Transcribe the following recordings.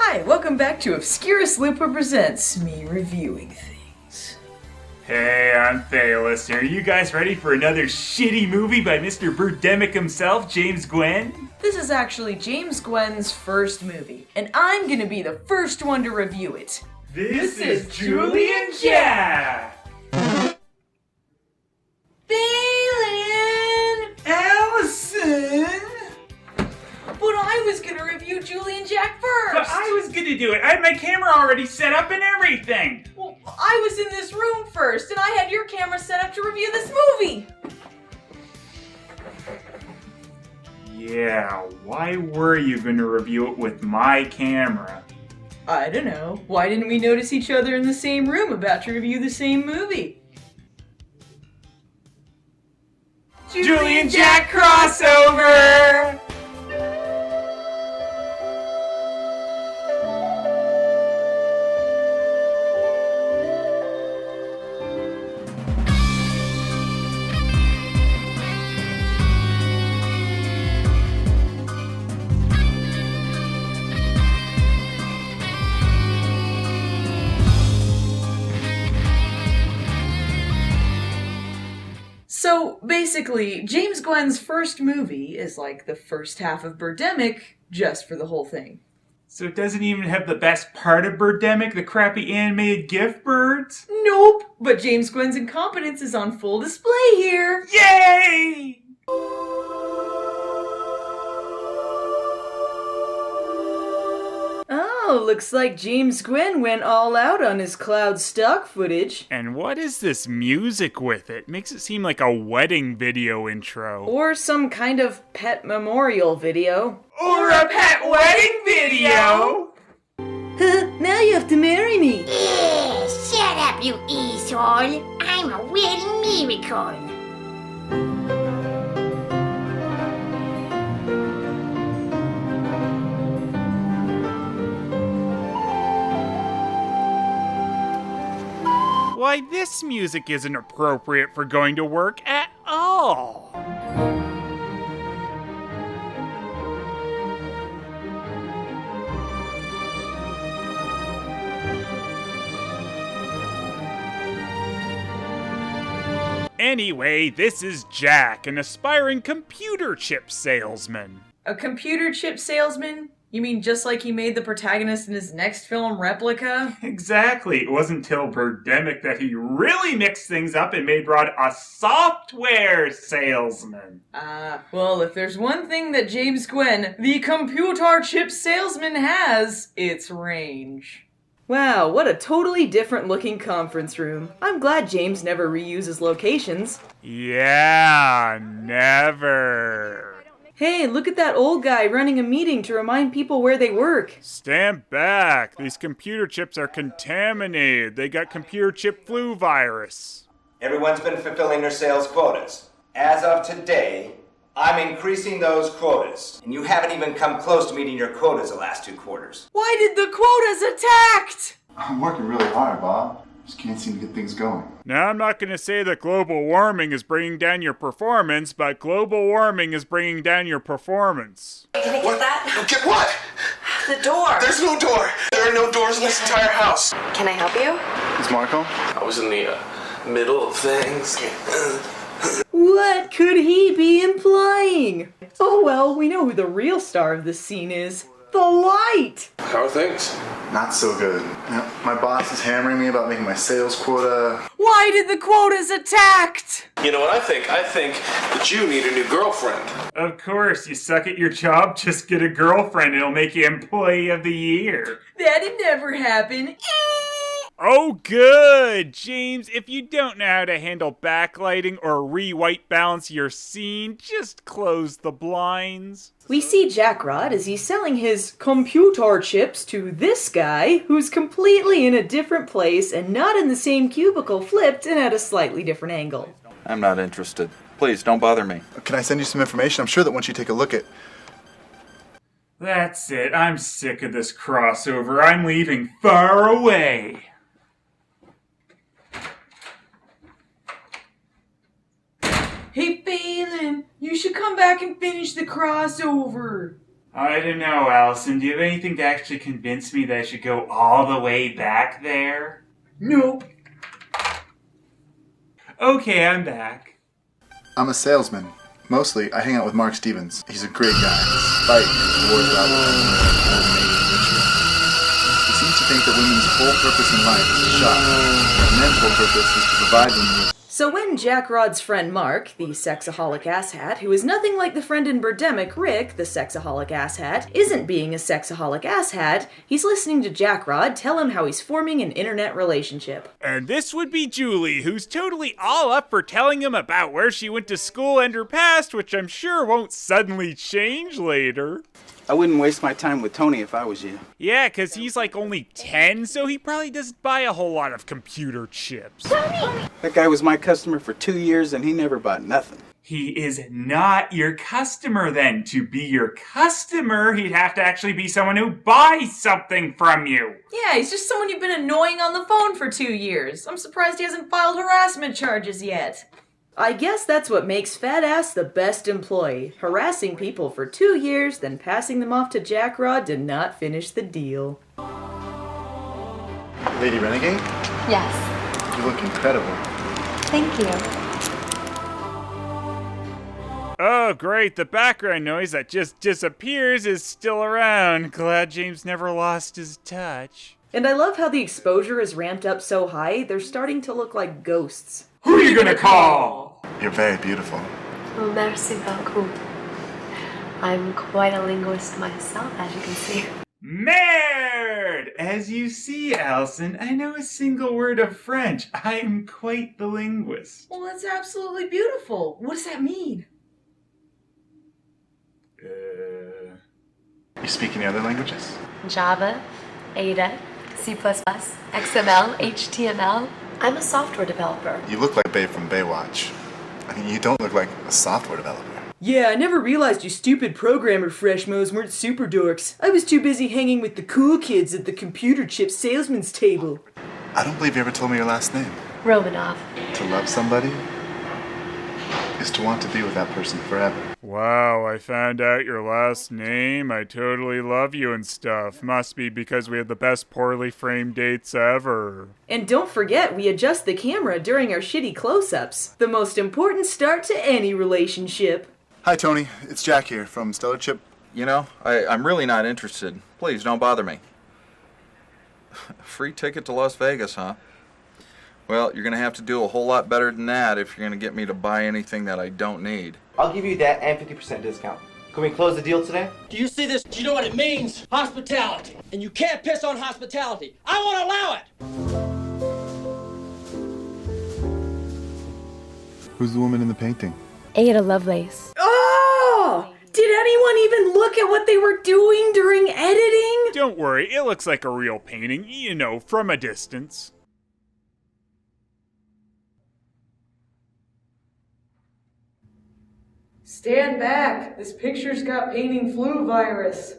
Hi, welcome back to Obscurus Lupa Presents Me Reviewing Things. Hey, I'm Phelous. Are you guys ready for another shitty movie by Mr. Birdemic himself, James Gwen? This is actually James Gwen's first movie, and I'm gonna be the first one to review it. This is Julie and Jack! Phelan! Allison! But I was gonna review Julie and Jack first! But I was gonna do it. I had my camera already set up and everything. Well, I was in this room first, and I had your camera set up to review this movie! Yeah, why were you gonna review it with my camera? I don't know. Why didn't we notice each other in the same room about to review the same movie? Julie and Jack crossover! So, basically, James Gwen's first movie is like the first half of Birdemic, just for the whole thing. So it doesn't even have the best part of Birdemic, the crappy animated gift birds? Nope! But James Gwen's incompetence is on full display here! Yay! Oh, looks like James Gwen went all out on his cloud stock footage. And what is this music with it? Makes it seem like a wedding video intro. Or some kind of pet memorial video. Or a pet wedding video! Now you have to marry me! Yeah, shut up, you asshole. I'm a wedding miracle. Why, this music isn't appropriate for going to work at all. Anyway, this is Jack, an aspiring computer chip salesman. A computer chip salesman? You mean just like he made the protagonist in his next film, Replica? Exactly. It wasn't until Birdemic that he really mixed things up and made Rod a software salesman. Well, if there's one thing that James Gwen, the computer chip salesman, has, it's range. Wow, what a totally different looking conference room. I'm glad James never reuses locations. Yeah, never. Hey, look at that old guy running a meeting to remind people where they work. Stand back. These computer chips are contaminated. They got computer chip flu virus. Everyone's been fulfilling their sales quotas. As of today, I'm increasing those quotas. And you haven't even come close to meeting your quotas the last 2 quarters. Why did the quotas attacked? I'm working really hard, Bob. Just can't seem to get things going. Now, I'm not going to say that global warming is bringing down your performance, but global warming is bringing down your performance. Can I get that? Get what? The door. There's no door. There are no doors in this entire house. Can I help you? Is Marco? I was in the middle of things. What could he be implying? Oh well, we know who the real star of this scene is. The light! How are things? Not so good. My boss is hammering me about making my sales quota. Why did the quotas attacked? You know what I think? I think that you need a new girlfriend. Of course, you suck at your job, just get a girlfriend, it'll make you Employee of the Year. That'd never happen. Oh, good! James, if you don't know how to handle backlighting or re-white balance your scene, just close the blinds. We see Jack Rod as he's selling his computer chips to this guy who's completely in a different place and not in the same cubicle, flipped and at a slightly different angle. I'm not interested. Please, don't bother me. Can I send you some information? I'm sure that once you take a look at... That's it, I'm sick of this crossover. I'm leaving far away. Hey, Phelan, you should come back and finish the crossover. I don't know, Allison. Do you have anything to actually convince me that I should go all the way back there? Nope. Okay, I'm back. I'm a salesman. Mostly, I hang out with Mark Stevens. He's a great guy, despite his wars about He seems to think that women's whole purpose in life is to shop, and men's whole purpose is to provide women with. So when Jack Rod's friend Mark, the sexaholic asshat, who is nothing like the friend in Birdemic, Rick, the sexaholic asshat, isn't being a sexaholic asshat, he's listening to Jack Rod tell him how he's forming an internet relationship. And this would be Julie, who's totally all up for telling him about where she went to school and her past, which I'm sure won't suddenly change later. I wouldn't waste my time with Tony if I was you. Yeah, 'cause he's like only 10, so he probably doesn't buy a whole lot of computer chips. That guy was my customer for 2 years and he never bought nothing. He is not your customer then. To be your customer, he'd have to actually be someone who buys something from you. Yeah, he's just someone you've been annoying on the phone for 2 years. I'm surprised he hasn't filed harassment charges yet. I guess that's what makes Fat Ass the best employee. Harassing people for 2 years, then passing them off to Jack Rod to not finish the deal. Lady Renegade? Yes. You look incredible. Thank you. Oh, great. The background noise that just disappears is still around. Glad James never lost his touch. And I love how the exposure is ramped up so high, they're starting to look like ghosts. Who are you gonna call? You're very beautiful. Oh, merci beaucoup. I'm quite a linguist myself, as you can see. Merde! As you see, Allison, I know a single word of French. I am quite the linguist. Well, that's absolutely beautiful. What does that mean? You speak any other languages? Java, Ada, C++, XML, HTML. I'm a software developer. You look like Babe from Baywatch. I mean, you don't look like a software developer. Yeah, I never realized you stupid programmer freshmos weren't super dorks. I was too busy hanging with the cool kids at the computer chip salesman's table. I don't believe you ever told me your last name. Romanov. To love somebody is to want to be with that person forever. Wow, I found out your last name. I totally love you and stuff. Must be because we had the best poorly framed dates ever. And don't forget, we adjust the camera during our shitty close-ups. The most important start to any relationship. Hi, Tony. It's Jack here from Stellar Chip. You know, I'm really not interested. Please don't bother me. Free ticket to Las Vegas, huh? Well, you're going to have to do a whole lot better than that if you're going to get me to buy anything that I don't need. I'll give you that and 50% discount. Can we close the deal today? Do you see this? Do you know what it means? Hospitality. And you can't piss on hospitality. I won't allow it! Who's the woman in the painting? Ada Lovelace. Oh! Did anyone even look at what they were doing during editing? Don't worry, it looks like a real painting, you know, from a distance. Stand back. This picture's got painting flu virus.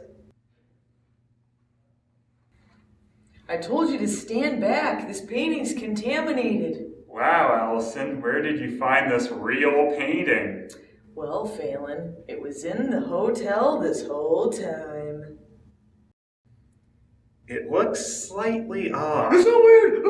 I told you to stand back. This painting's contaminated. Wow, Allison, where did you find this real painting? Well, Phelan, it was in the hotel this whole time. It looks slightly off. It's so weird!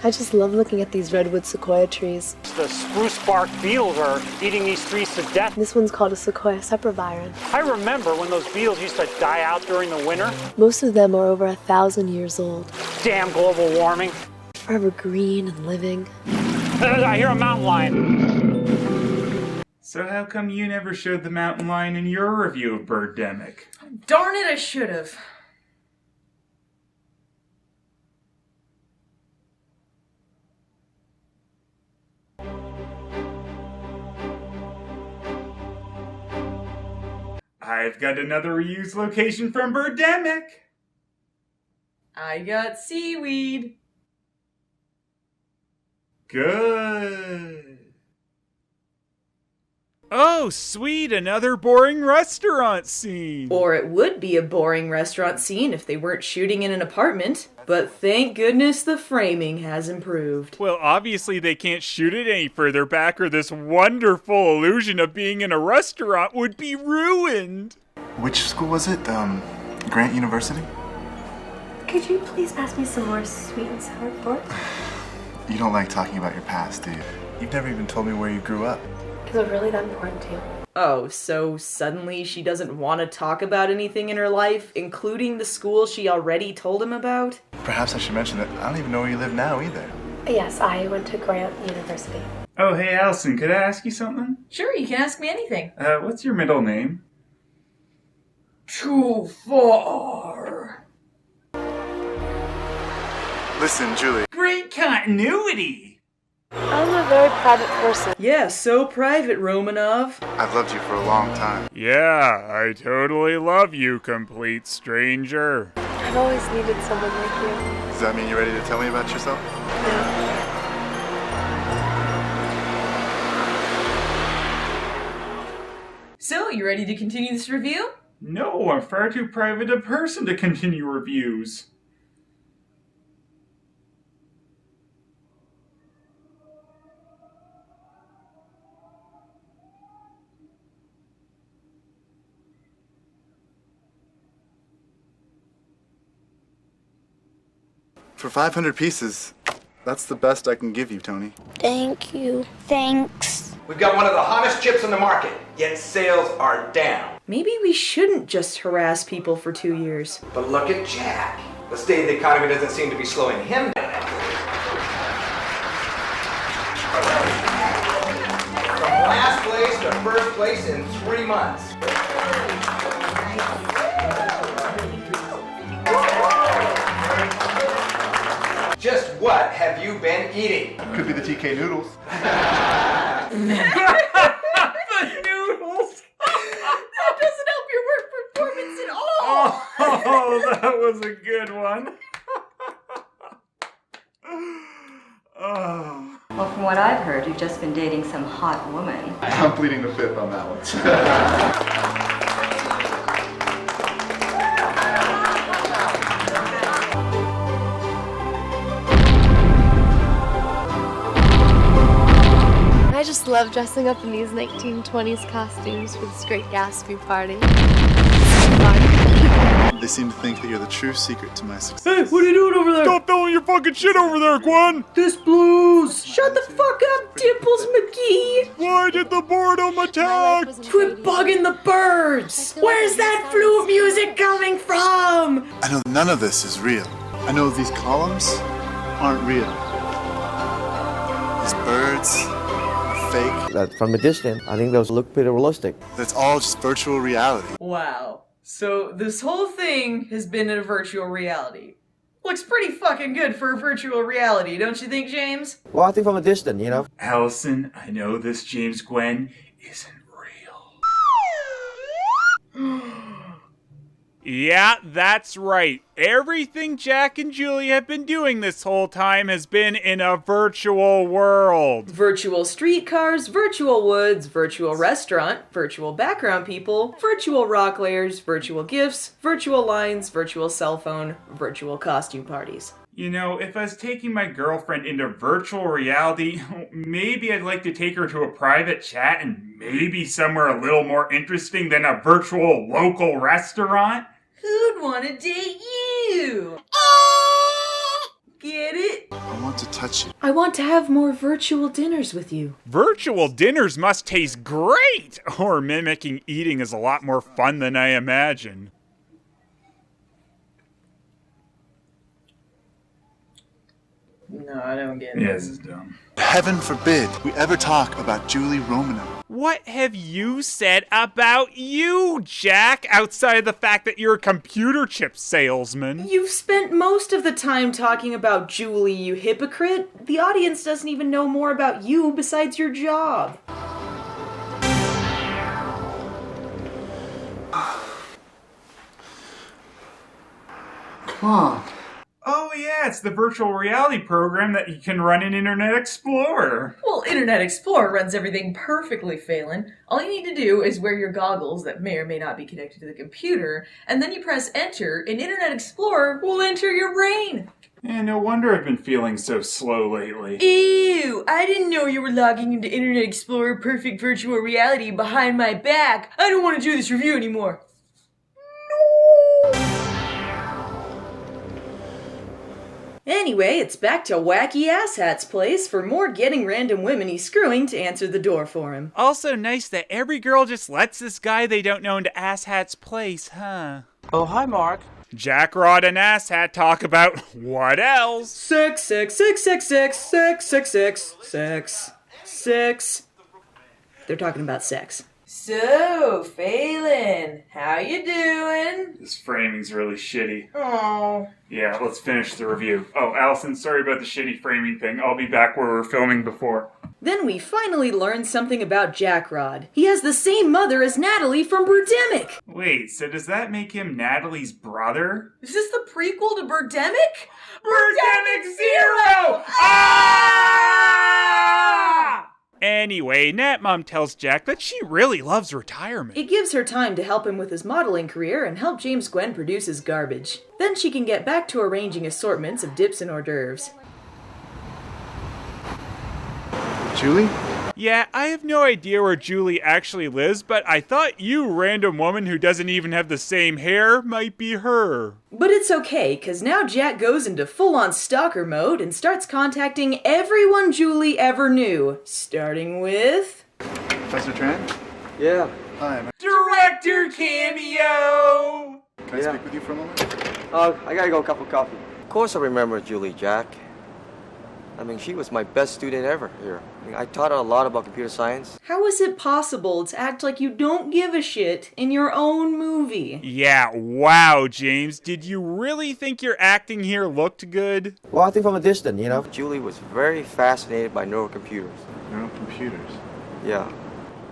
I just love looking at these redwood sequoia trees. The spruce bark beetles are eating these trees to death. This one's called a sequoia sempervirens. I remember when those beetles used to die out during the winter. Most of them are over 1,000 years old. Damn global warming. Forever green and living. I hear a mountain lion. So how come you never showed the mountain lion in your review of Birdemic? Darn it, I should've. I've got another reused location from Birdemic. I got seaweed. Good. Oh, sweet, another boring restaurant scene. Or it would be a boring restaurant scene if they weren't shooting in an apartment. But thank goodness the framing has improved. Well, obviously they can't shoot it any further back or this wonderful illusion of being in a restaurant would be ruined. Which school was it? Grant University? Could you please pass me some more sweet and sour pork? You don't like talking about your past, do you? You've never even told me where you grew up. Is it really that important to you? Oh, so suddenly she doesn't want to talk about anything in her life, including the school she already told him about? Perhaps I should mention that I don't even know where you live now either. Yes, I went to Grant University. Oh, hey, Allison, could I ask you something? Sure, you can ask me anything. What's your middle name? Too far. Listen, Julie. Great continuity! I'm a very private person. Yeah, so private, Romanov. I've loved you for a long time. Yeah, I totally love you, complete stranger. I've always needed someone like you. Does that mean you're ready to tell me about yourself? So, you ready to continue this review? No, I'm far too private a person to continue reviews. For 500 pieces, that's the best I can give you, Tony. Thank you. Thanks. We've got one of the hottest chips on the market, yet sales are down. Maybe we shouldn't just harass people for 2 years. But look at Jack. The state of the economy doesn't seem to be slowing him down. From last place to first place in 3 months. Just what have you been eating? Could be the TK noodles. The noodles! That doesn't help your work performance at all! Oh, that was a good one. Oh. Well, from what I've heard, you've just been dating some hot woman. I'm pleading the fifth on that one. I just love dressing up in these 1920s costumes for this great Gatsby party. They seem to think that you're the true secret to my success. Hey, what are you doing over there? Stop throwing your fucking shit over there, Gwen! This blues! Shut the fuck up, Dimples McGee! Why did the boredom attack? Quit bugging the birds! Where's that flute music coming from? I know none of this is real. I know these columns aren't real. These birds are fake. That from a distance, I think those look pretty realistic. That's all just virtual reality. Wow. So this whole thing has been in a virtual reality. Looks pretty fucking good for a virtual reality, don't you think, James? Well, I think from a distance, you know. Allison, I know this James Gwen isn't real. Yeah, that's right. Everything Jack and Julie have been doing this whole time has been in a virtual world. Virtual streetcars, virtual woods, virtual restaurant, virtual background people, virtual rock layers, virtual gifts, virtual lines, virtual cell phone, virtual costume parties. You know, if I was taking my girlfriend into virtual reality, maybe I'd like to take her to a private chat and maybe somewhere a little more interesting than a virtual local restaurant. Who'd want to date you? Get it? I want to touch you. I want to have more virtual dinners with you. Virtual dinners must taste great! Or mimicking eating is a lot more fun than I imagine. No, I don't get it. Yeah, this is dumb. Heaven forbid we ever talk about Julie Romano. What have you said about you, Jack, outside of the fact that you're a computer chip salesman? You've spent most of the time talking about Julie, you hypocrite. The audience doesn't even know more about you besides your job. Come on. Oh yeah, it's the virtual reality program that you can run in Internet Explorer. Well, Well, Internet Explorer runs everything perfectly, Phelan. All you need to do is wear your goggles that may or may not be connected to the computer, and then you press enter, and Internet Explorer will enter your brain. And no wonder I've been feeling so slow lately. Ew, I didn't know you were logging into Internet Explorer Perfect Virtual Reality behind my back. I don't want to do this review anymore. Anyway, it's back to Wacky Asshat's place for more getting random women he's screwing to answer the door for him. Also nice that every girl just lets this guy they don't know into Asshat's place, huh? Oh, hi, Mark. Jackrod and Asshat talk about what else? Sex. They're talking about sex. So, Phelan, how you doing? This framing's really shitty. Oh. Yeah, let's finish the review. Oh, Allison, sorry about the shitty framing thing. I'll be back where we were filming before. Then we finally learned something about Jackrod. He has the same mother as Natalie from Birdemic. Wait, so does that make him Natalie's brother? Is this the prequel to Birdemic? Birdemic Zero! Ah! Anyway, Nat Mom tells Jack that she really loves retirement. It gives her time to help him with his modeling career and help James Gwen produce his garbage. Then she can get back to arranging assortments of dips and hors d'oeuvres. Julie? Yeah, I have no idea where Julie actually lives, but I thought you, random woman who doesn't even have the same hair, might be her. But it's okay, cause now Jack goes into full-on stalker mode and starts contacting everyone Julie ever knew. Starting with... Professor Tran? Yeah. Hi. Director cameo! Can I speak with you for a moment? I gotta go cup of coffee. Of course I remember Julie, Jack. I mean, she was my best student ever here. I mean, I taught her a lot about computer science. How is it possible to act like you don't give a shit in your own movie? Yeah, wow, James. Did you really think your acting here looked good? Well, I think from a distance, you know. Julie was very fascinated by neurocomputers. Neurocomputers? Yeah.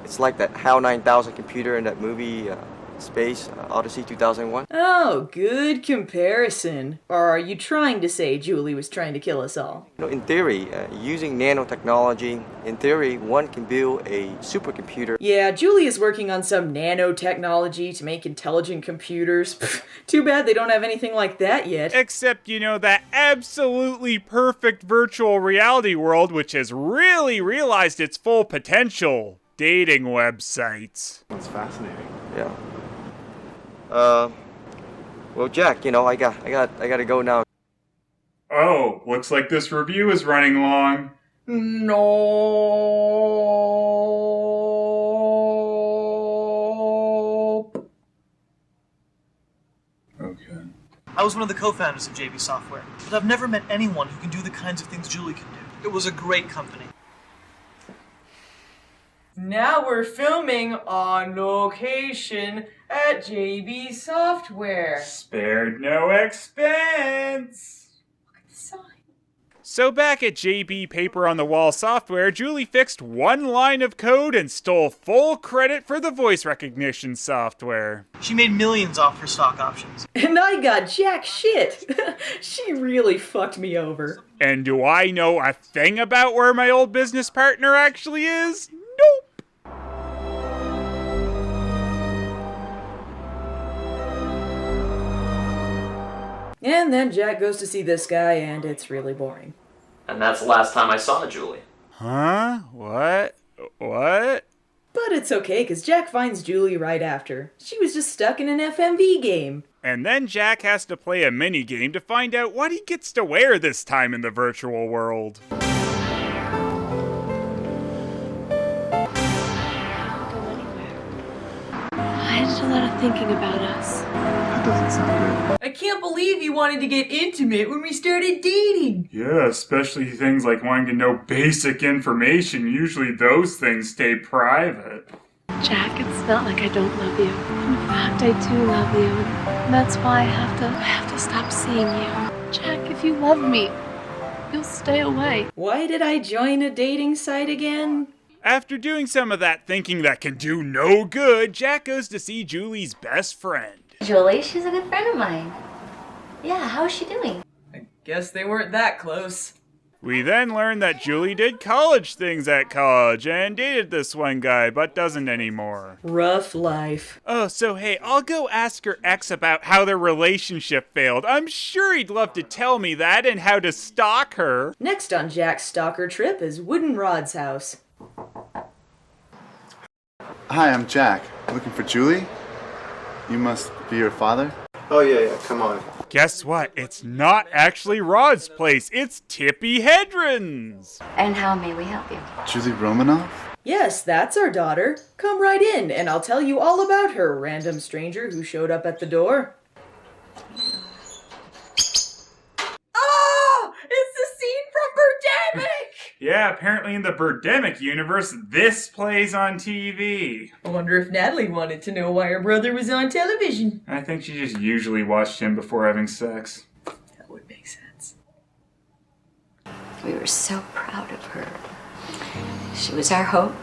It's like that HAL 9000 computer in that movie, Space Odyssey 2001. Oh, good comparison. Or are you trying to say Julie was trying to kill us all? You know, in theory, using nanotechnology, in theory, one can build a supercomputer. Yeah, Julie is working on some nanotechnology to make intelligent computers. Too bad they don't have anything like that yet. Except, you know, that absolutely perfect virtual reality world which has really realized its full potential. Dating websites. That's fascinating. Yeah. Well, Jack, you know, I gotta go now. Oh, looks like this review is running long. Nope. Okay. I was one of the co-founders of JB Software, but I've never met anyone who can do the kinds of things Julie can do. It was a great company. Now we're filming on location at JB Software. Spared no expense. Look at the sign. So back at JB Paper on the Wall Software, Julie fixed one line of code and stole full credit for the voice recognition software. She made millions off her stock options. And I got jack shit. She really fucked me over. And do I know a thing about where my old business partner actually is? Nope. And then Jack goes to see this guy, and it's really boring. And that's the last time I saw Julie. Huh? What? What? But it's okay, because Jack finds Julie right after. She was just stuck in an FMV game. And then Jack has to play a mini-game to find out what he gets to wear this time in the virtual world. I did a lot of thinking about us. That doesn't sound good. I can't believe you wanted to get intimate when we started dating. Yeah, especially things like wanting to know basic information. Usually those things stay private. Jack, it's not like I don't love you. In fact, I do love you. And that's why I have to stop seeing you. Jack, if you love me, you'll stay away. Why did I join a dating site again? After doing some of that thinking that can do no good, Jack goes to see Julie's best friend. Julie, she's a good friend of mine. Yeah, how is she doing? I guess they weren't that close. We then learn that Julie did college things at college and dated this one guy, but doesn't anymore. Rough life. Oh, so hey, I'll go ask her ex about how their relationship failed. I'm sure he'd love to tell me that and how to stalk her. Next on Jack's stalker trip is Wooden Rod's house. Hi, I'm Jack. Looking for Julie? You must be her father? Oh, yeah, come on. Guess what? It's not actually Rod's place. It's Tippi Hedren's. And how may we help you? Julie Romanoff? Yes, that's our daughter. Come right in, and I'll tell you all about her, random stranger who showed up at the door. Oh! It's the scene from Birdemic! Yeah, apparently in the Birdemic universe, this plays on TV. I wonder if Natalie wanted to know why her brother was on television. I think she just usually watched him before having sex. That would make sense. We were so proud of her. She was our hope.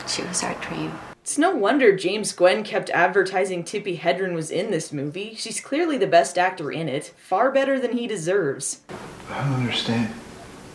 She was our dream. It's no wonder James Gwen kept advertising Tippi Hedren was in this movie. She's clearly the best actor in it. Far better than he deserves. I don't understand.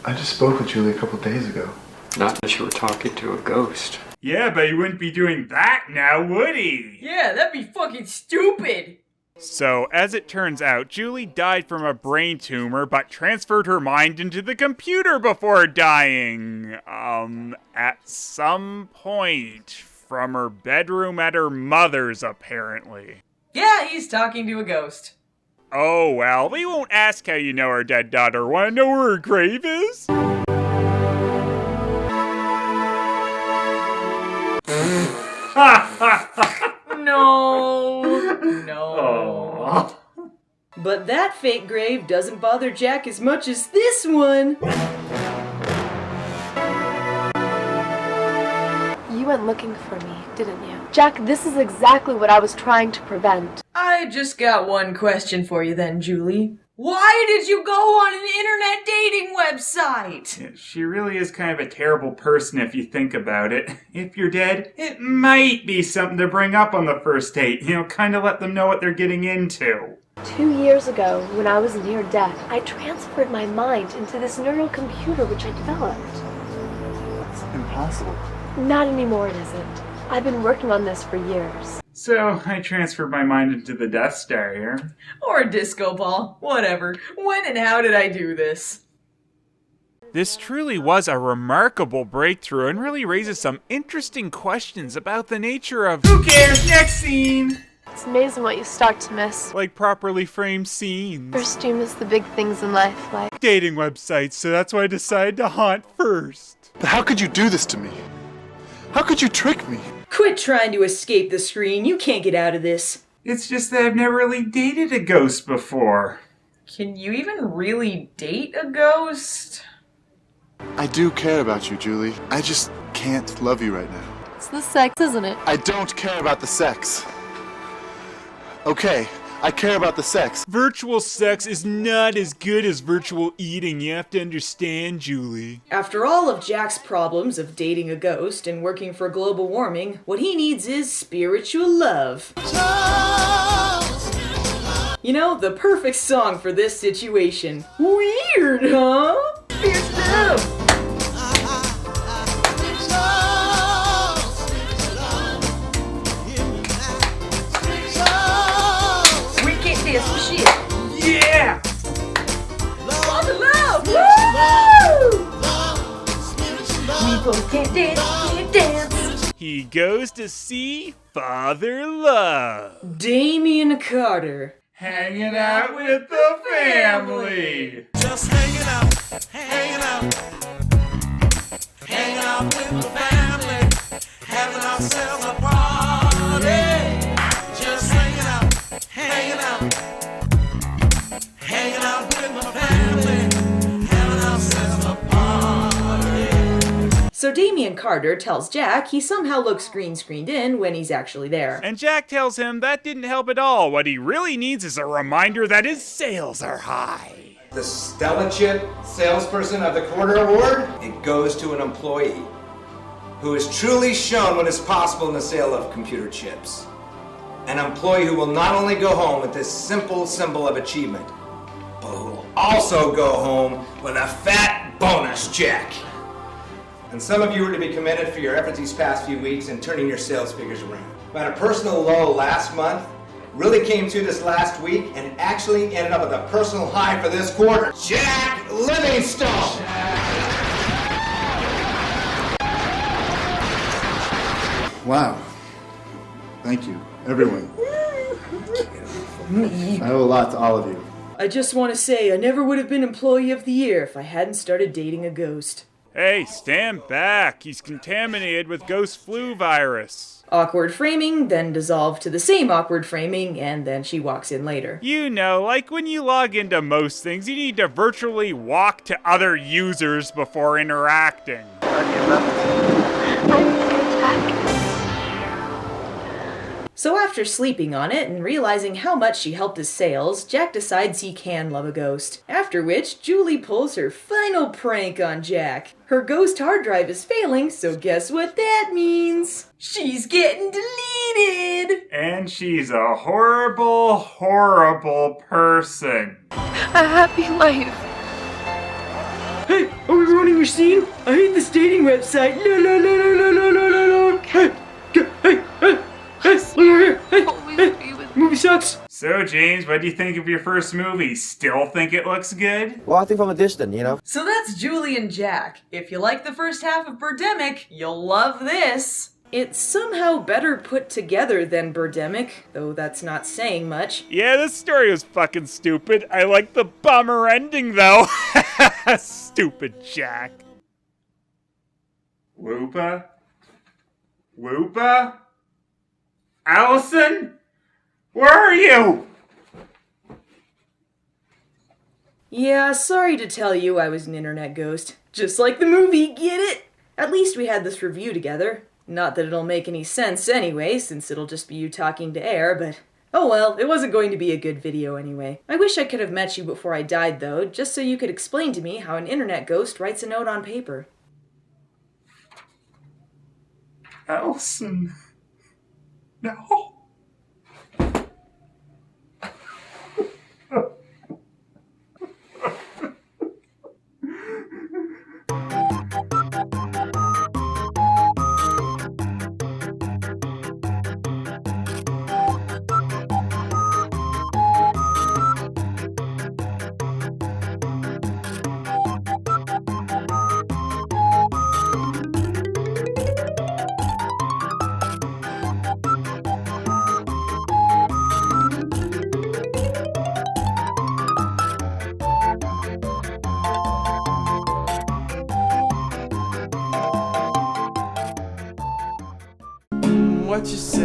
I just spoke with Julie a couple days ago. Not that you were talking to a ghost. Yeah, but he wouldn't be doing that now, would he? Yeah, that'd be fucking stupid! So, as it turns out, Julie died from a brain tumor, but transferred her mind into the computer before dying. At some point. From her bedroom at her mother's, apparently. Yeah, he's talking to a ghost. Oh, well, we won't ask how you know our dead daughter. Wanna know where her grave is? No. But that fake grave doesn't bother Jack as much as this one. You went looking for me, didn't you? Jack, this is exactly what I was trying to prevent. I just got one question for you then, Julie. Why did you go on an internet dating website? Yeah, she really is kind of a terrible person if you think about it. If you're dead, it might be something to bring up on the first date. You know, kind of let them know what they're getting into. 2 years ago, when I was near death, I transferred my mind into this neural computer which I developed. It's impossible. Not anymore, it isn't. I've been working on this for years. So, I transferred my mind into the Death Star here. Or a disco ball. Whatever. When and how did I do this? This truly was a remarkable breakthrough and really raises some interesting questions about the nature of— Who cares? Next scene! It's amazing what you start to miss. Like properly framed scenes. First you miss the big things in life, like dating websites, so that's why I decided to haunt first. But how could you do this to me? How could you trick me? Quit trying to escape the screen. You can't get out of this. It's just that I've never really dated a ghost before. Can you even really date a ghost? I do care about you, Julie. I just can't love you right now. it's the sex, isn't it? I don't care about the sex. Okay, I care about the sex. Virtual sex is not as good as virtual eating. You have to understand, Julie. After all of Jack's problems of dating a ghost and working for global warming, what he needs is spiritual love. You know, the perfect song for this situation. Weird, huh? Fierce love! Shit. Yeah! Father love! Woo! We both can't dance. He goes to see Father Love. Damien Carter. Hanging out with the family. Just hanging out, hanging out. Hanging out with the family. Having ourselves a party. Just hanging out, hanging out. Hanging out with my family, having ourselves a party. So Damien Carter tells Jack he somehow looks green screened in when he's actually there. And Jack tells him that didn't help at all. What he really needs is a reminder that his sales are high. The Stella Chip Salesperson of the Quarter Award, it goes to an employee who has truly shown what is possible in the sale of computer chips. An employee who will not only go home with this simple symbol of achievement, but who will also go home with a fat bonus check. And some of you are to be commended for your efforts these past few weeks in turning your sales figures around. We had a personal low last month, really came through this last week, and actually ended up with a personal high for this quarter. Jack Livingstone! Wow. Thank you, everyone. I owe a lot to all of you. I just want to say I never would have been Employee of the Year if I hadn't started dating a ghost. Hey, stand back. He's contaminated with ghost flu virus. Awkward framing, then dissolved to the same awkward framing, and then she walks in later. You know, like when you log into most things, you need to virtually walk to other users before interacting. So after sleeping on it and realizing how much she helped his sales, Jack decides he can love a ghost. After which, Julie pulls her final prank on Jack. Her ghost hard drive is failing, so guess what that means? She's getting deleted! And she's a horrible, horrible person. A happy life. Hey, are we ruining your scene? I hate this dating website. No, no, no, no, no, no, no, no, no. Hey, hey, hey. Hey, movie sucks. So, James, what do you think of your first movie? Still think it looks good? Well, I think from a distance, you know. So that's Julie and Jack. If you like the first half of Birdemic, you'll love this. It's somehow better put together than Birdemic, though that's not saying much. Yeah, this story was fucking stupid. I like the bummer ending, though. Stupid Jack. Lupa? Lupa? Allison? Where are you? Yeah, sorry to tell you I was an internet ghost. Just like the movie, get it? At least we had this review together. Not that it'll make any sense anyway, since it'll just be you talking to air, but oh well, it wasn't going to be a good video anyway. I wish I could have met you before I died though, just so you could explain to me how an internet ghost writes a note on paper. Allison. No. What you say?